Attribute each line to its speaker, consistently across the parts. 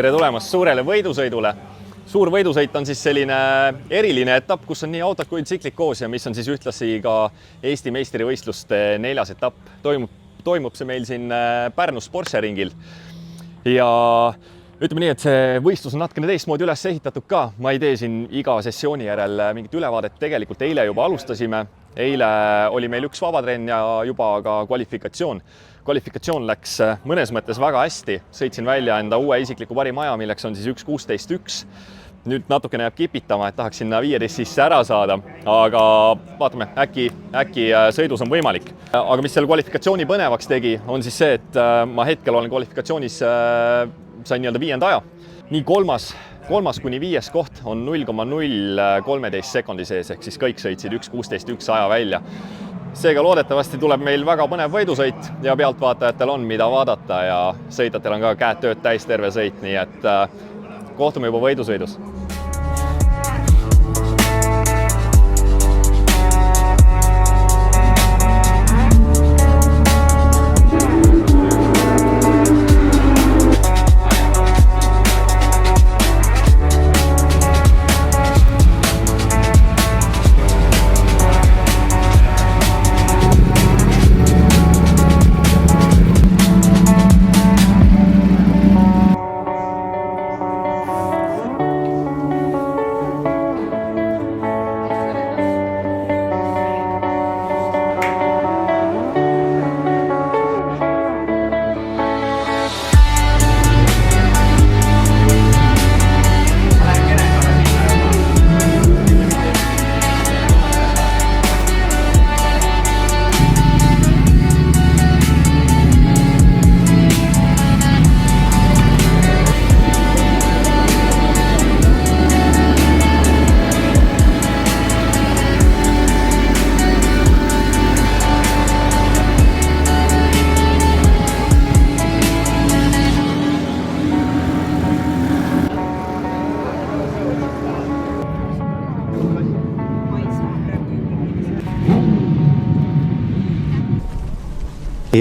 Speaker 1: Tere tulemast suurele võidusõidule. Suur võidusõit on siis selline eriline etapp, kus on nii autod kui tsiklik koos ja mis on siis ühtlasi ka Eesti meistrivõistluste 4. etapp. Toimub see meil siin Pärnus Porsche ringil. Ja ütleme nii, et see võistlus on natukene teistmoodi üles ehitatud ka. Ma ei tee siin iga sessiooni järel mingit ülevaadet. Tegelikult eile juba alustasime. Eile oli meil üks vabatrenn ja juba ka kvalifikatsioon. Kvalifikatsioon läks mõnes mõttes väga hästi. Sõitsin välja enda uue isikliku parima aja, milleks on siis 1.16.1. Nüüd natukene jääb kipitama, et tahaks sinna 15 sisse ära saada, aga vaatame, äkki sõidus on võimalik. Aga mis selle kvalifikatsiooni põnevaks tegi, on siis see, et ma hetkel olen kvalifikatsioonis, sain nii-öelda 5. aja. Nii kolmas kuni 5. koht on 0,013 sekundi sees, ehk siis kõik sõitsid 1.16.1 aja välja. Seega loodetavasti tuleb meil väga põnev võidusõit ja pealtvaatajatel on mida vaadata ja sõitjatel on ka käed tööd täis terve sõit, nii et kohtume juba võidusõidus.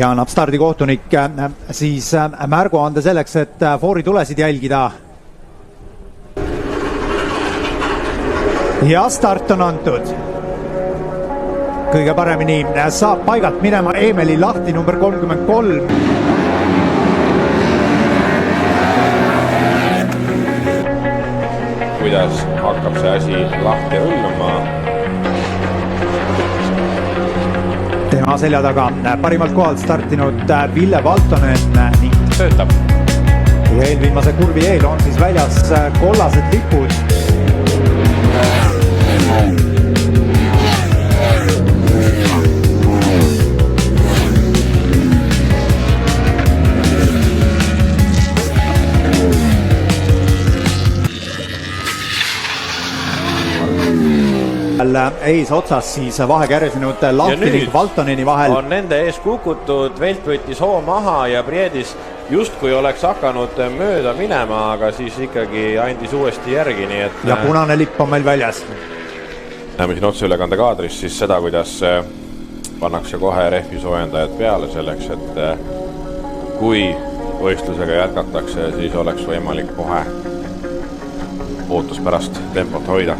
Speaker 2: Ja annab stardikohtunik siis märguande selleks, et foori tulesid jälgida. Ja start on antud. Kõige paremini saab paigalt minema Emeli Lahti number 33.
Speaker 3: Kuidas hakkab see asi lahti rulluma?
Speaker 2: Tema selja taga parimalt kohalt startinud Ville Valtonen ning
Speaker 3: töötab.
Speaker 2: Ja eelviimase kurvi eel on siis väljas kollased lipud. Ees otsas siis vahe kärsinud Lahti ning Valtoneni vahel.
Speaker 3: On nende ees kukutud, Velt võttis hoo maha ja Priedis justkui oleks hakanud mööda minema, aga siis ikkagi andis uuesti järgi, nii et...
Speaker 2: Ja punane lipp on meil väljas.
Speaker 3: Näeme siin otseülekande kaadris siis seda, kuidas pannakse kohe rehvi soojendajad peale selleks, et kui võistlusega jätkatakse, siis oleks võimalik kohe ootuspärast tempot hoida.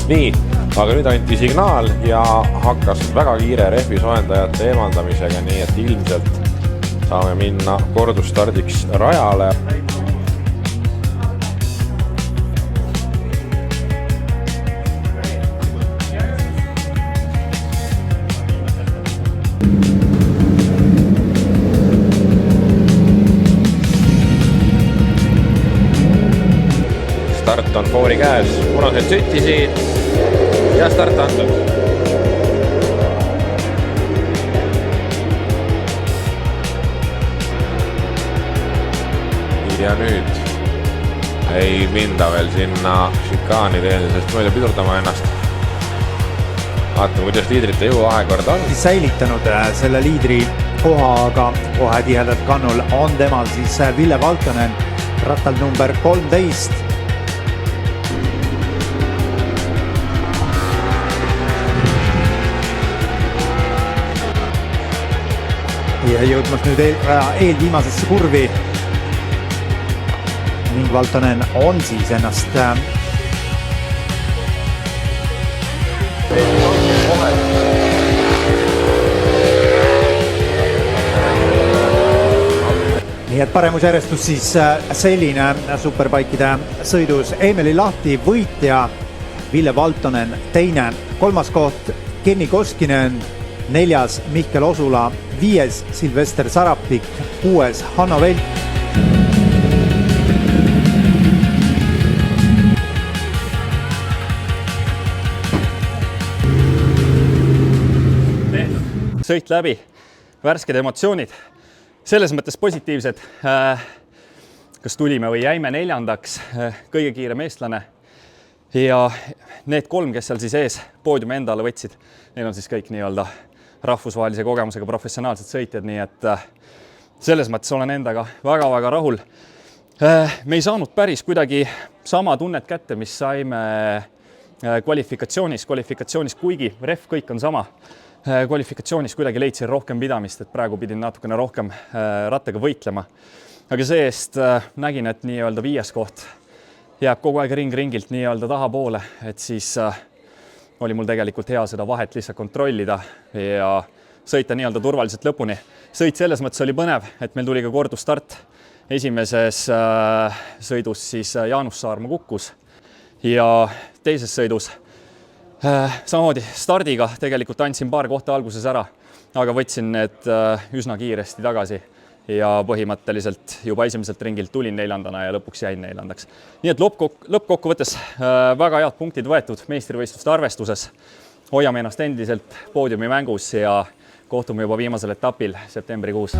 Speaker 3: Nii, aga nüüd anti signaal ja hakkas väga kiire rehvi soojendajate eemaldamisega, nii et ilmselt saame minna kordusstardiks rajale. Start on foori käes, punased süttisid ja start antud. Ja nüüd ei minda veel sinna šikaani teele, sest mööda pidurdama ennast. Vaatame, kuidas liidrite jõuvahekord on.
Speaker 2: Säilitanud selle liidri koha, aga kohe tihedalt kannul on temal siis Ville Valtonen rattal number 13. ja jõudmas nüüd eelviimasesse kurvi ning Valtonen on siis ennast nii et paremusjärjestus siis selline superbikeide sõidus. Eemeli Lahti võitja, Ville Valtonen teine, kolmas koht Kenny Koskinen, neljas Mihkel Osula, viies Silvester Sarapik, kuues Hanno Velt.
Speaker 1: Sõit läbi, värsked emotsioonid, selles mõttes positiivsed, kas tulime või jäime neljandaks, kõige kiirem eestlane ja need kolm, kes seal siis ees poodiumi endale võtsid, neil on siis kõik nii-öelda rahvusvahelise kogemusega professionaalsed sõitjad, nii et selles mõttes olen endaga väga-väga rahul. Me ei saanud päris kuidagi sama tunnet kätte, mis saime kvalifikatsioonis, kuigi ref kõik on sama. Kvalifikatsioonis kuidagi leidsin rohkem pidamist, et praegu pidin natukene rohkem rattaga võitlema. Aga see-eest nägin, et nii-öelda viies koht jääb kogu aeg ringilt nii-öelda tahapoole, et siis oli mul tegelikult hea seda vahet lihtsalt kontrollida ja sõita nii-öelda turvaliselt lõpuni. Sõit selles mõttes oli põnev, et meil tuli ka kordustart. Esimeses sõidus siis Jaanus Saarma kukkus ja teises sõidus samamoodi stardiga tegelikult andsin paar kohta alguses ära, aga võtsin need üsna kiiresti tagasi ja põhimõtteliselt juba esimeselt ringilt tulin neljandana ja lõpuks jäin neljandaks. Nii et lõppkokkuvõttes väga head punktid võetud meistrivõistluste arvestuses. Hoiame ennast endiselt poodiumi mängus ja kohtume juba viimasel etapil septembrikuus.